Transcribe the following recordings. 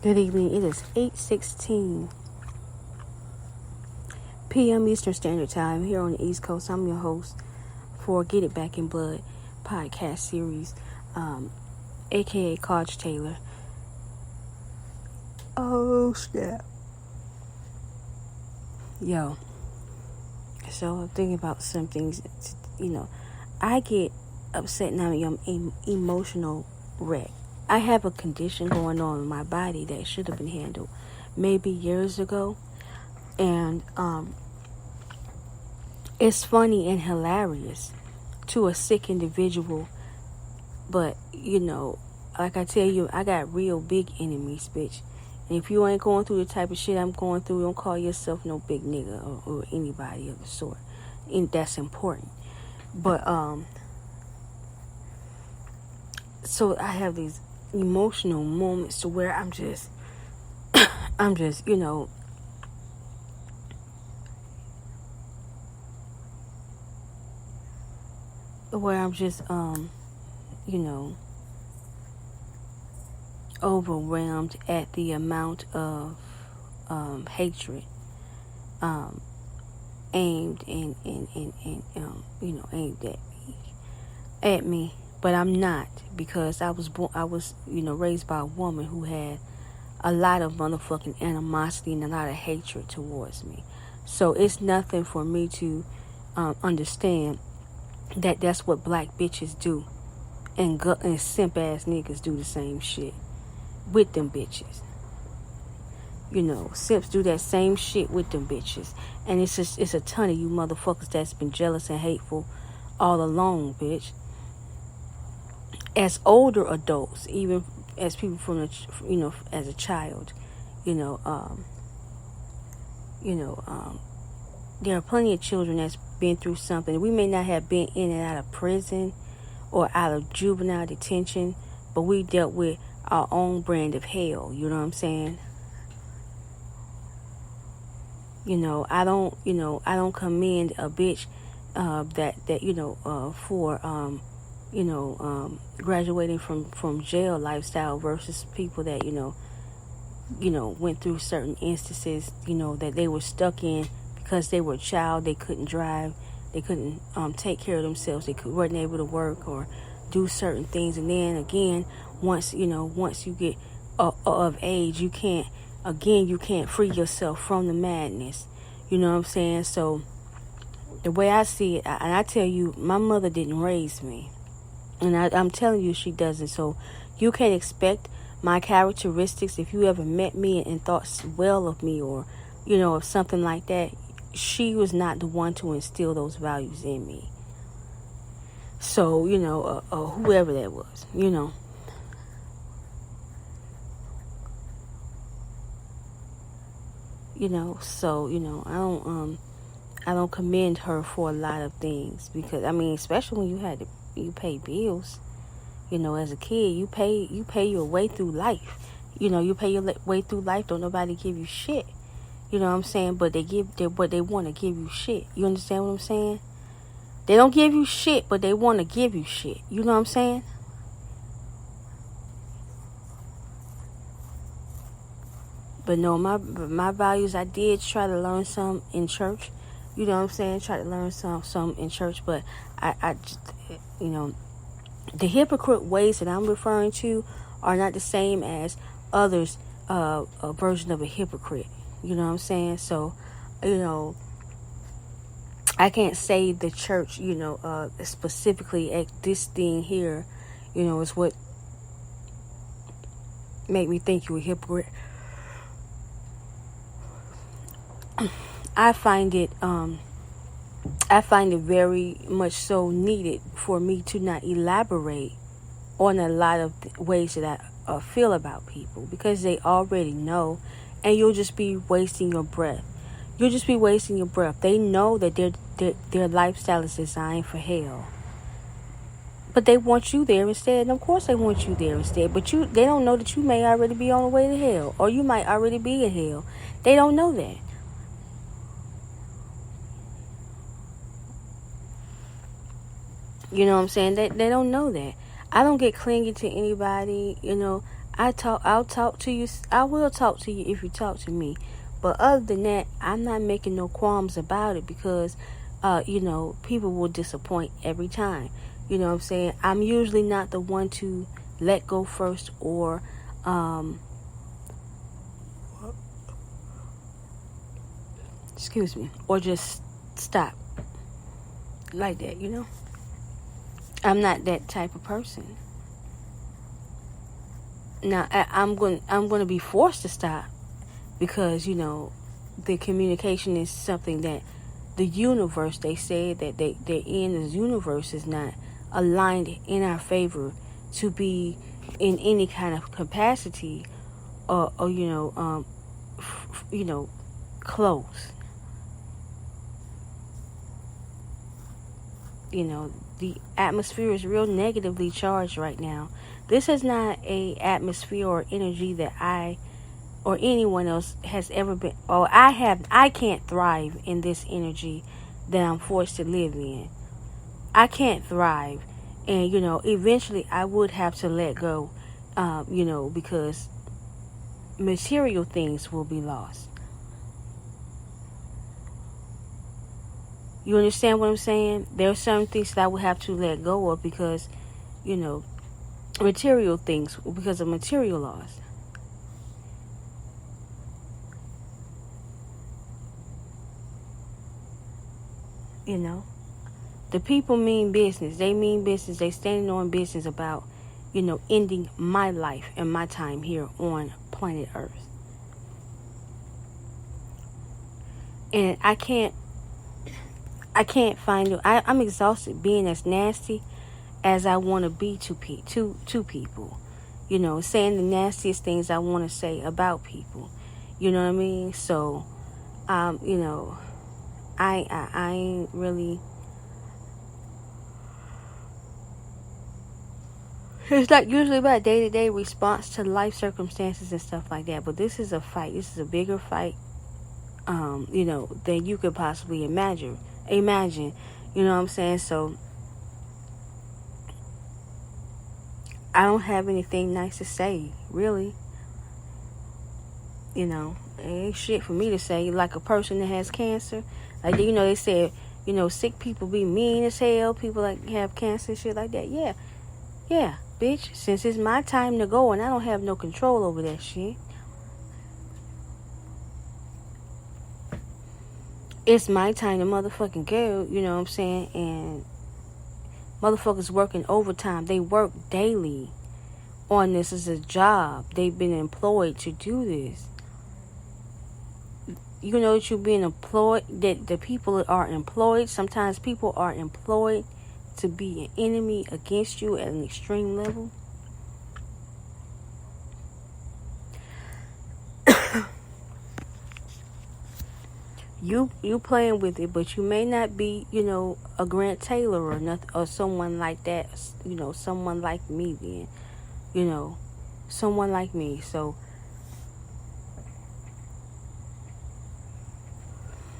Good evening. It is 8:16 p.m. Eastern Standard Time here on the East Coast. I'm your host for Get It Back in Blood podcast series, aka Carge Taylor. Oh, snap. Yo. So I'm thinking about some things, I get upset now. I'm emotional wreck. I have a condition going on in my body that should have been handled maybe years ago. And it's funny and hilarious to a sick individual. But, like I tell you, I got real big enemies, bitch. And if you ain't going through the type of shit I'm going through, don't call yourself no big nigga or anybody of the sort. And that's important. But, so I have these emotional moments to where I'm just, where I'm just, overwhelmed at the amount of hatred aimed aimed at me. But I'm not, because I was raised by a woman who had a lot of motherfucking animosity and a lot of hatred towards me. So it's nothing for me to understand that that's what black bitches do, and simp ass niggas do the same shit with them bitches. Simps do that same shit with them bitches, and it's a ton of you motherfuckers that's been jealous and hateful all along, bitch. As older adults, even as people from the, as a child, there are plenty of children that's been through something. We may not have been in and out of prison or out of juvenile detention, but we dealt with our own brand of hell. You know what I'm saying? I don't commend a bitch for graduating from jail lifestyle versus people that went through certain instances that they were stuck in because they were a child. They couldn't drive, they couldn't take care of themselves, weren't able to work or do certain things. And then again, once you get of age, you can't free yourself from the madness. You know what I'm saying? So the way I see it, and I tell you, my mother didn't raise me, and I'm telling you she doesn't. So you can't expect my characteristics. If you ever met me and thought well of me, or of something like that, she was not the one to instill those values in me. So whoever that was, so I don't commend her for a lot of things, because especially when you pay bills. As a kid, you pay your way through life. You pay your way through life. Don't nobody give you shit. You know what I'm saying? But they want to give you shit. You understand what I'm saying? They don't give you shit, but they want to give you shit. You know what I'm saying? But no, my values, I did try to learn some in church. You know what I'm saying? Try to learn some in church, but I just, the hypocrite ways that I'm referring to are not the same as others' a version of a hypocrite. You know what I'm saying? So, I can't say the church, specifically at this thing here, is what made me think you a hypocrite. I find it very much so needed for me to not elaborate on a lot of ways that I feel about people, because they already know, and you'll just be wasting your breath. You'll just be wasting your breath. They know that their lifestyle is designed for hell, but they want you there instead. And of course they want you there instead, but they don't know that you may already be on the way to hell, or you might already be in hell. They don't know that. You know what I'm saying? They don't know that. I don't get clingy to anybody, I'll talk to you. I will talk to you if you talk to me. But other than that, I'm not making no qualms about it because, people will disappoint every time. You know what I'm saying? I'm usually not the one to let go first or, excuse me, or just stop like that, I'm not that type of person. Now, I'm going to be forced to stop because, the communication is something that the universe, they say that they're in the universe is not aligned in our favor to be in any kind of capacity or close. The atmosphere is real negatively charged right now. This is not a atmosphere or energy that I or anyone else has ever been, or I can't thrive in this energy that I'm forced to live in. I can't thrive. And, eventually I would have to let go, because material things will be lost. You understand what I'm saying? There are some things that I would have to let go of because, material things, because of material loss. The people mean business. They mean business. They standing on business about, ending my life and my time here on planet Earth. And I can't find it. I'm exhausted being as nasty as I want to be to people. Saying the nastiest things I want to say about people. You know what I mean? So, I ain't really. It's like usually about day-to-day response to life circumstances and stuff like that. But this is a fight. This is a bigger fight, than you could possibly imagine. You know what I'm saying? So, I don't have anything nice to say, really. It ain't shit for me to say. Like a person that has cancer. Like, they said, sick people be mean as hell. People like have cancer and shit like that. Yeah, bitch. Since it's my time to go and I don't have no control over that shit. It's my time to motherfucking go, you know what I'm saying? And motherfuckers working overtime. They work daily on this as a job. They've been employed to do this. You know that you're being employed, that the people are employed. Sometimes people are employed to be an enemy against you at an extreme level. You playing with it, but you may not be, a Grant Taylor or nothing, or someone like that. Someone like me then, someone like me. So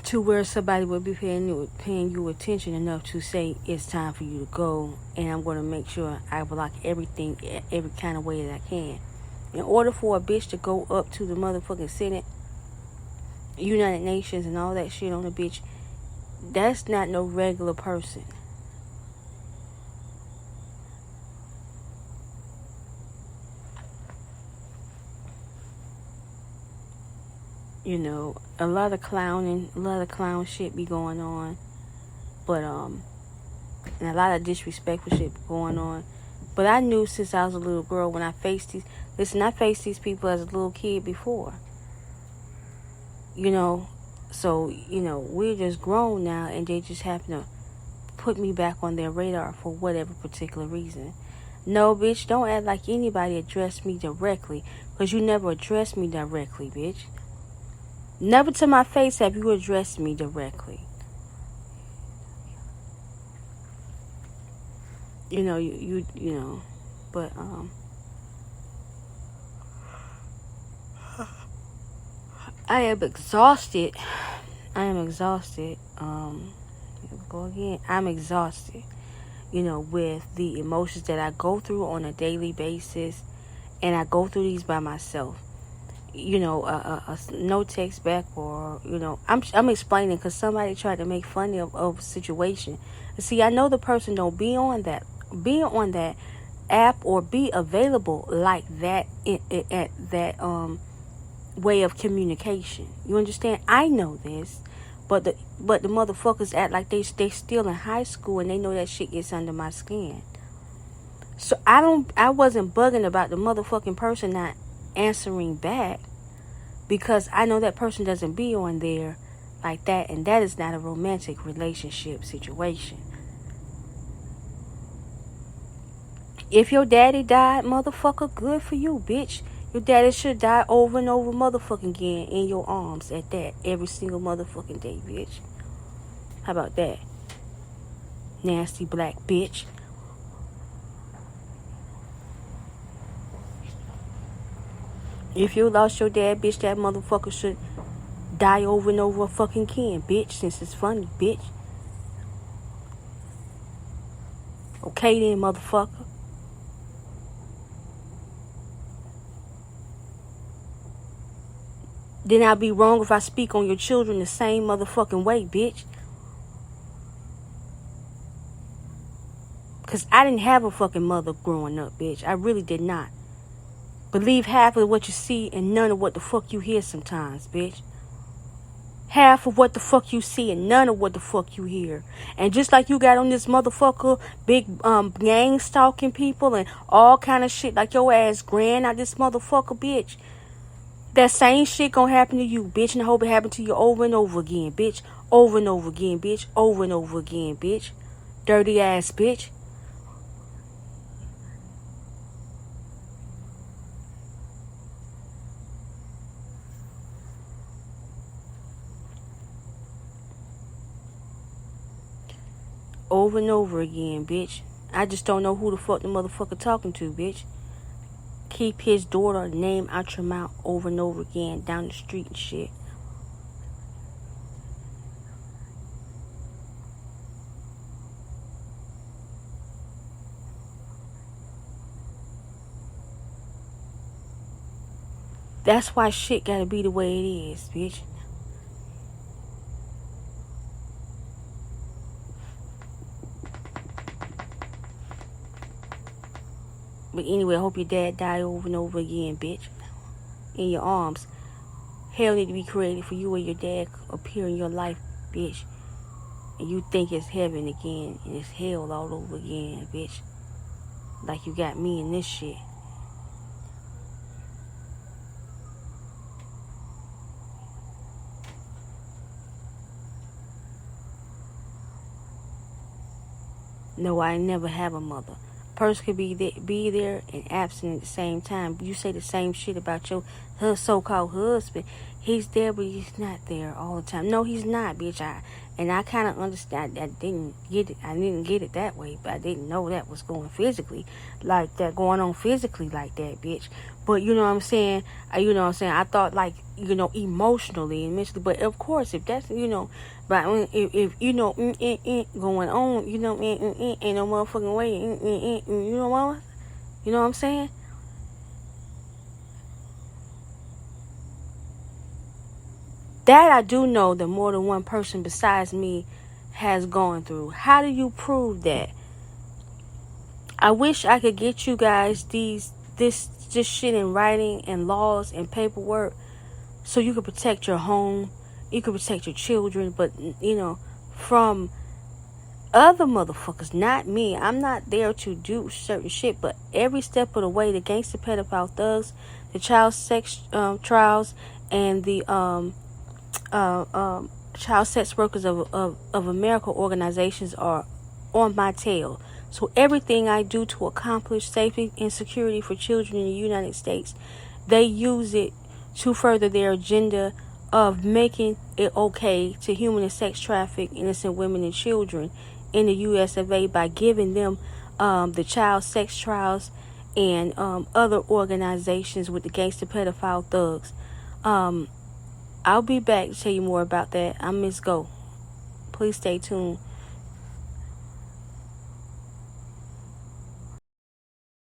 to where somebody would be paying you attention enough to say it's time for you to go, and I'm going to make sure I block everything, every kind of way that I can. In order for a bitch to go up to the motherfucking Senate, United Nations and all that shit on the bitch, that's not no regular person. A lot of clown shit be going on, but and a lot of disrespectful shit going on. But I knew since I was a little girl when I faced I faced these people as a little kid before. So, we're just grown now, and they just happen to put me back on their radar for whatever particular reason. No, bitch, don't act like anybody addressed me directly, because you never addressed me directly, bitch. Never to my face have you addressed me directly. But, I am exhausted. Go again. I'm exhausted, with the emotions that I go through on a daily basis and I go through these by myself. No text back, or I'm explaining because somebody tried to make fun of a situation. See, I know the person don't be on that app or be available like that at that way of communication. You understand? I know this, but the motherfuckers act like they still in high school and they know that shit gets under my skin. So I wasn't bugging about the motherfucking person not answering back, because I know that person doesn't be on there like that, and that is not a romantic relationship situation. If your daddy died, motherfucker, good for you, bitch. Your daddy should die over and over motherfucking again in your arms at that every single motherfucking day, bitch. How about that? Nasty black bitch. If you lost your dad, bitch, that motherfucker should die over and over fucking again, bitch, since it's funny, bitch. Okay then, motherfucker. Then I'll be wrong if I speak on your children the same motherfucking way, bitch. Because I didn't have a fucking mother growing up, bitch. I really did not. Believe half of what you see and none of what the fuck you hear sometimes, bitch. Half of what the fuck you see and none of what the fuck you hear. And just like you got on this motherfucker big gang stalking people and all kind of shit, like your ass grand out this motherfucker, bitch. That same shit gonna happen to you, bitch. And I hope it happen to you over and over again, bitch. Over and over again, bitch. Over and over again, bitch. Dirty ass bitch. Over and over again, bitch. I just don't know who the fuck the motherfucker talking to, bitch. Keep his daughter name out your mouth over and over again down the street and shit. That's why shit gotta be the way it is, bitch. But anyway, I hope your dad died over and over again, bitch. In your arms. Hell need to be created for you and your dad appear in your life, bitch. And you think it's heaven again and it's hell all over again, bitch. Like you got me in this shit. No, I never have a mother. Person could be there and absent at the same time. You say the same shit about your so-called husband. He's there, but he's not there all the time. No, he's not, bitch. I kind of understand. I didn't get it that way, but I didn't know that was going physically like that, going on physically like that, bitch. But you know what I'm saying? I thought like, emotionally and mentally. But of course, if that's, but if going on, ain't no motherfucking way, you know what I'm saying? That I do know that more than one person besides me has gone through. How do you prove that? I wish I could get you guys this shit in writing and laws and paperwork so you could protect your home, you could protect your children, but from other motherfuckers, not me. I'm not there to do certain shit, but every step of the way, the gangster pedophile thugs, the child sex trials, and the child sex workers of America organizations are on my tail. So everything I do to accomplish safety and security for children in the United States, they use it to further their agenda of making it okay to human and sex traffic innocent women and children in the U.S. of A. by giving them the child sex trials and other organizations with the gangster pedophile thugs. I'll be back to tell you more about that. I'm Miss Go. Please stay tuned